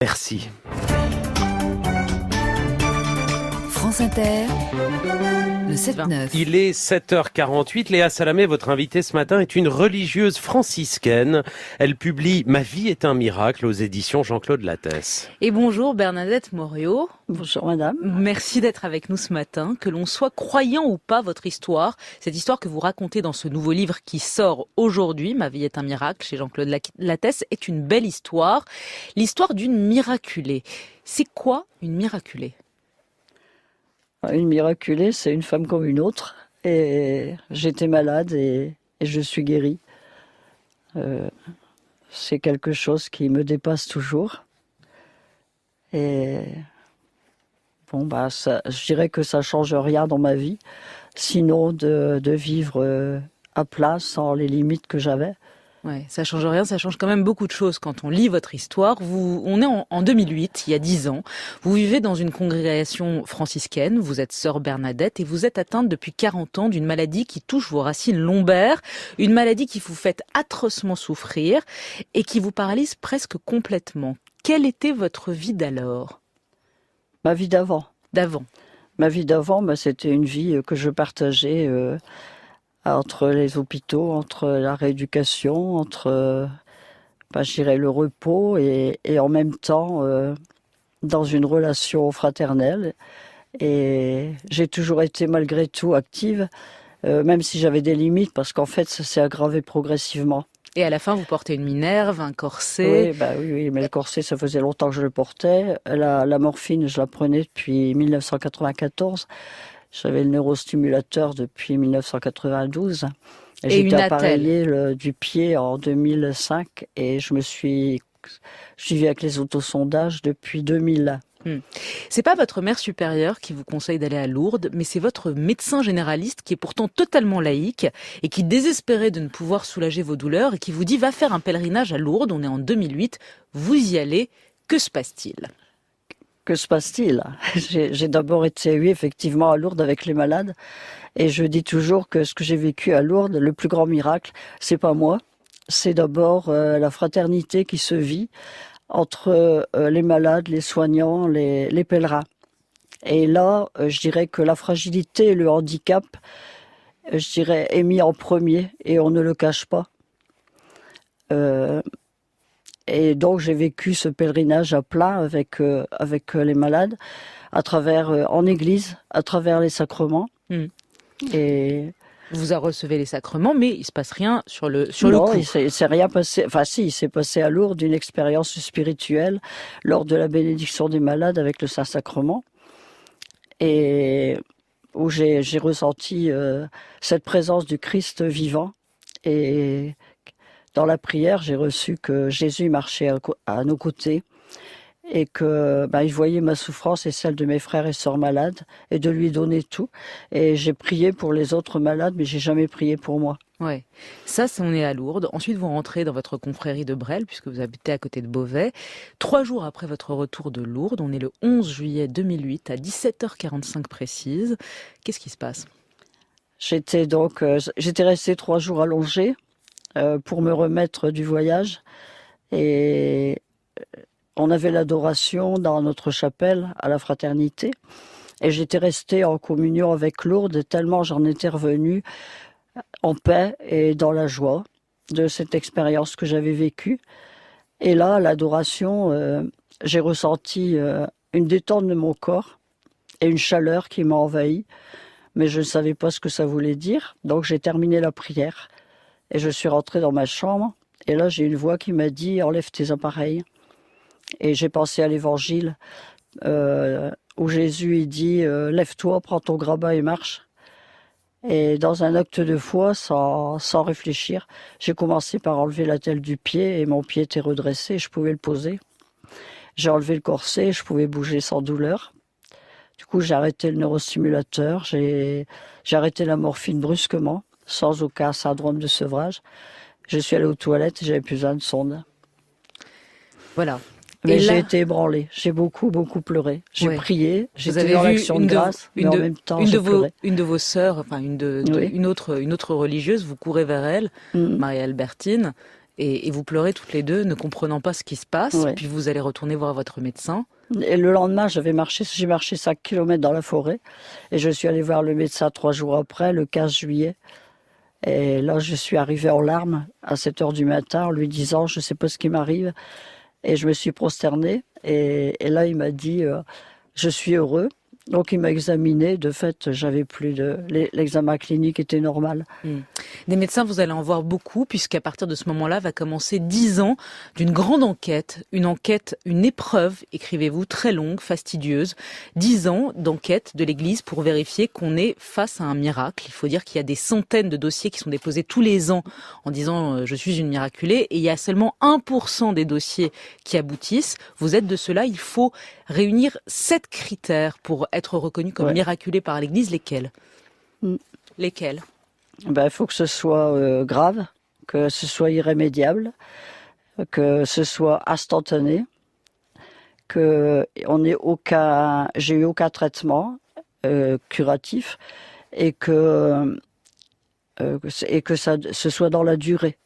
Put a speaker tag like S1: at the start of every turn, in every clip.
S1: Merci.
S2: France Inter, le 7-9.
S1: Il est 7h48. Léa Salamé, votre invitée ce matin, est une religieuse franciscaine. Elle publie « Ma vie est un miracle » aux éditions Jean-Claude Lattès.
S3: Et bonjour Bernadette Morio.
S4: Bonjour madame.
S3: Merci d'être avec nous ce matin. Que l'on soit croyant ou pas, votre histoire, cette histoire que vous racontez dans ce nouveau livre qui sort aujourd'hui, « Ma vie est un miracle » chez Jean-Claude Lattès, est une belle histoire. L'histoire d'une miraculée. C'est quoi une miraculée ?
S4: Une miraculée, c'est une femme comme une autre. Et j'étais malade et je suis guérie. C'est quelque chose qui me dépasse toujours. Et bon, je dirais que ça change rien dans ma vie, sinon de vivre à plat sans les limites que j'avais.
S3: Ouais, ça change rien, ça change quand même beaucoup de choses quand on lit votre histoire. On est en 2008, il y a 10 ans. Vous vivez dans une congrégation franciscaine, vous êtes sœur Bernadette et vous êtes atteinte depuis 40 ans d'une maladie qui touche vos racines lombaires, une maladie qui vous fait atrocement souffrir et qui vous paralyse presque complètement. Quelle était votre vie d'alors ?
S4: Ma vie d'avant. Ma vie d'avant, c'était une vie que je partageais entre les hôpitaux, entre la rééducation, entre je dirais le repos et en même temps dans une relation fraternelle. Et j'ai toujours été malgré tout active, même si j'avais des limites, parce qu'en fait ça s'est aggravé progressivement.
S3: Et à la fin, vous portez une minerve, un corset.
S4: Oui, mais le corset, ça faisait longtemps que je le portais. La morphine, je la prenais depuis 1994. J'avais le neurostimulateur depuis 1992.
S3: Et
S4: j'étais
S3: une
S4: appareillée du pied en 2005 et je vis avec les autosondages depuis 2000.
S3: C'est pas votre mère supérieure qui vous conseille d'aller à Lourdes, mais c'est votre médecin généraliste qui est pourtant totalement laïque et qui, désespéré de ne pouvoir soulager vos douleurs, et qui vous dit « Va faire un pèlerinage à Lourdes », on est en 2008, vous y allez, que se passe-t-il ?
S4: Que se passe-t-il ? J'ai d'abord été, oui, effectivement, à Lourdes avec les malades. Et je dis toujours que ce que j'ai vécu à Lourdes, le plus grand miracle, c'est pas moi. C'est d'abord la fraternité qui se vit entre les malades, les soignants, les pèlerins. Et là, je dirais que la fragilité et le handicap, je dirais, est mis en premier et on ne le cache pas. Et donc j'ai vécu ce pèlerinage à plein avec les malades, en église, à travers les sacrements. Et
S3: vous recevez les sacrements, mais il se passe rien sur le coup.
S4: Non, il s'est rien passé. Enfin si, il s'est passé à Lourdes une expérience spirituelle lors de la bénédiction des malades avec le Saint-Sacrement, et où j'ai ressenti cette présence du Christ vivant. Et dans la prière, j'ai reçu que Jésus marchait à nos côtés et que il voyait ma souffrance et celle de mes frères et sœurs malades et de lui donner tout. Et j'ai prié pour les autres malades, mais j'ai jamais prié pour moi.
S3: Ouais. Ça, on est à Lourdes. Ensuite, vous rentrez dans votre confrérie de Bresles, puisque vous habitez à côté de Beauvais. 3 jours après votre retour de Lourdes, on est le 11 juillet 2008, à 17h45 précise. Qu'est-ce qui se passe ?
S4: J'étais restée 3 jours allongée pour me remettre du voyage. Et on avait l'adoration dans notre chapelle à la Fraternité. Et j'étais restée en communion avec Lourdes tellement j'en étais revenue en paix et dans la joie de cette expérience que j'avais vécue. Et là, à l'adoration, j'ai ressenti une détente de mon corps et une chaleur qui m'a envahie. Mais je ne savais pas ce que ça voulait dire. Donc j'ai terminé la prière et je suis rentrée dans ma chambre. Et là, j'ai une voix qui m'a dit « Enlève tes appareils ». Et j'ai pensé à l'évangile où Jésus il dit « Lève-toi, prends ton grabat et marche ». Et dans un acte de foi, sans réfléchir, j'ai commencé par enlever la telle du pied et mon pied était redressé, je pouvais le poser. J'ai enlevé le corset, je pouvais bouger sans douleur. Du coup, j'ai arrêté le neurostimulateur, j'ai arrêté la morphine brusquement, sans aucun syndrome de sevrage. Je suis allée aux toilettes et j'avais plus besoin de sonde.
S3: Voilà.
S4: Mais j'ai été ébranlée, j'ai beaucoup pleuré. J'ai prié, j'étais dans l'action de grâce, mais en même temps j'ai pleuré.
S3: Une de vos sœurs, enfin une autre religieuse, vous courez vers elle, Marie-Albertine, Et vous pleurez toutes les deux, ne comprenant pas ce qui se passe.
S4: Ouais.
S3: Puis vous allez retourner voir votre médecin.
S4: Et le lendemain, j'ai marché 5 kilomètres dans la forêt. Et je suis allée voir le médecin 3 jours après, le 15 juillet. Et là, je suis arrivée en larmes à 7 heures du matin en lui disant « Je ne sais pas ce qui m'arrive ». Et je me suis prosternée. Et là, il m'a dit « Je suis heureux ». Donc, il m'a examiné. De fait, j'avais plus de... L'examen clinique était normal.
S3: Des médecins, vous allez en voir beaucoup, puisqu'à partir de ce moment-là, va commencer 10 ans d'une grande enquête. Une épreuve, écrivez-vous, très longue, fastidieuse. 10 ans d'enquête de l'Église pour vérifier qu'on est face à un miracle. Il faut dire qu'il y a des centaines de dossiers qui sont déposés tous les ans en disant « je suis une miraculée ». Et il y a seulement 1% des dossiers qui aboutissent. Vous êtes de ceux-là. Il faut réunir 7 critères pour être reconnu comme miraculé par l'Église. Lesquels ? Lesquels ?
S4: Il faut que ce soit grave, que ce soit irrémédiable, que ce soit instantané, que j'ai eu aucun traitement curatif et que ce soit dans la durée.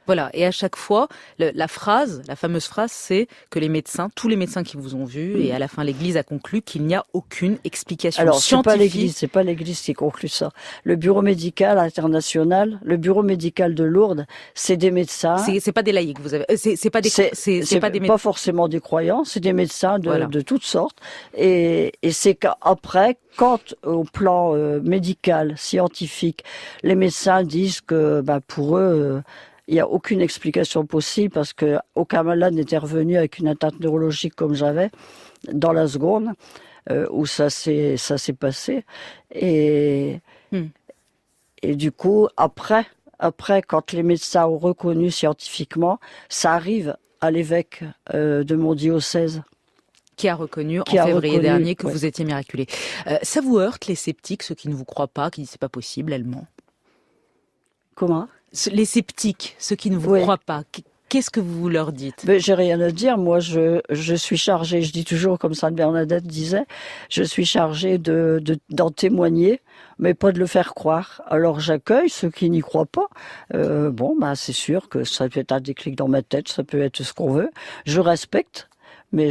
S3: Voilà, et à chaque fois, la fameuse phrase, c'est que les médecins, tous les médecins qui vous ont vu, et à la fin l'Église a conclu qu'il n'y a aucune explication scientifique.
S4: C'est pas l'Église qui conclut ça. Le Bureau médical international, le Bureau médical de Lourdes, c'est des médecins.
S3: C'est pas des laïcs, vous avez. C'est pas des
S4: pas forcément des croyants, c'est des médecins de toutes sortes. Et c'est qu'après, quand au plan médical, scientifique, les médecins disent que pour eux il n'y a aucune explication possible parce que aucun malade n'était revenu avec une atteinte neurologique comme j'avais dans la seconde où ça s'est passé. Et du coup, après, quand les médecins ont reconnu scientifiquement, ça arrive à l'évêque de mon diocèse.
S3: Qui a reconnu en février dernier que vous étiez miraculé. Ça vous heurte, les sceptiques, ceux qui ne vous croient pas, qui disent c'est pas possible, elle ment ?
S4: Comment ?
S3: Les sceptiques, ceux qui ne vous croient pas, qu'est-ce que vous leur dites ?
S4: J'ai rien à dire. Moi, je suis chargée, je dis toujours comme Sainte Bernadette disait, je suis chargée d'en témoigner, mais pas de le faire croire. Alors j'accueille ceux qui n'y croient pas. C'est sûr que ça peut être un déclic dans ma tête, ça peut être ce qu'on veut. Je respecte. Mais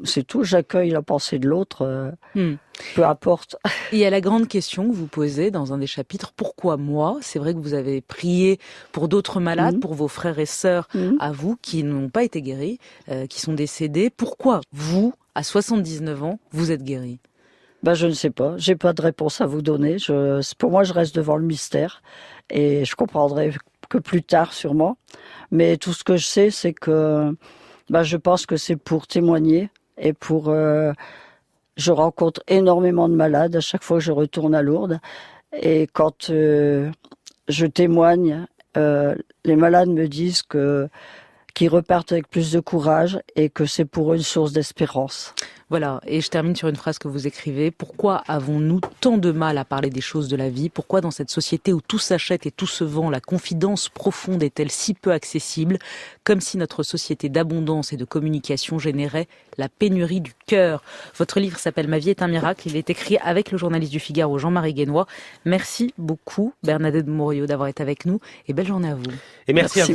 S4: c'est tout, j'accueille la pensée de l'autre, peu importe.
S3: Il y a la grande question que vous posez dans un des chapitres, pourquoi moi ? C'est vrai que vous avez prié pour d'autres malades, pour vos frères et sœurs à vous qui n'ont pas été guéris, qui sont décédés. Pourquoi vous, à 79 ans, vous êtes guéri ?
S4: Je ne sais pas, j'ai pas de réponse à vous donner. Pour moi, je reste devant le mystère et je comprendrai que plus tard sûrement. Mais tout ce que je sais, c'est que je pense que c'est pour témoigner et pour... je rencontre énormément de malades à chaque fois que je retourne à Lourdes. Et quand je témoigne, les malades me disent qu'ils repartent avec plus de courage et que c'est pour eux une source d'espérance.
S3: Voilà, et je termine sur une phrase que vous écrivez. Pourquoi avons-nous tant de mal à parler des choses de la vie ? Pourquoi dans cette société où tout s'achète et tout se vend, la confidence profonde est-elle si peu accessible ? Comme si notre société d'abondance et de communication générait la pénurie du cœur. Votre livre s'appelle « Ma vie est un miracle ». Il est écrit avec le journaliste du Figaro, Jean-Marie Guénois. Merci beaucoup, Bernadette Mouriot, d'avoir été avec nous et belle journée à vous.
S1: Et merci à vous.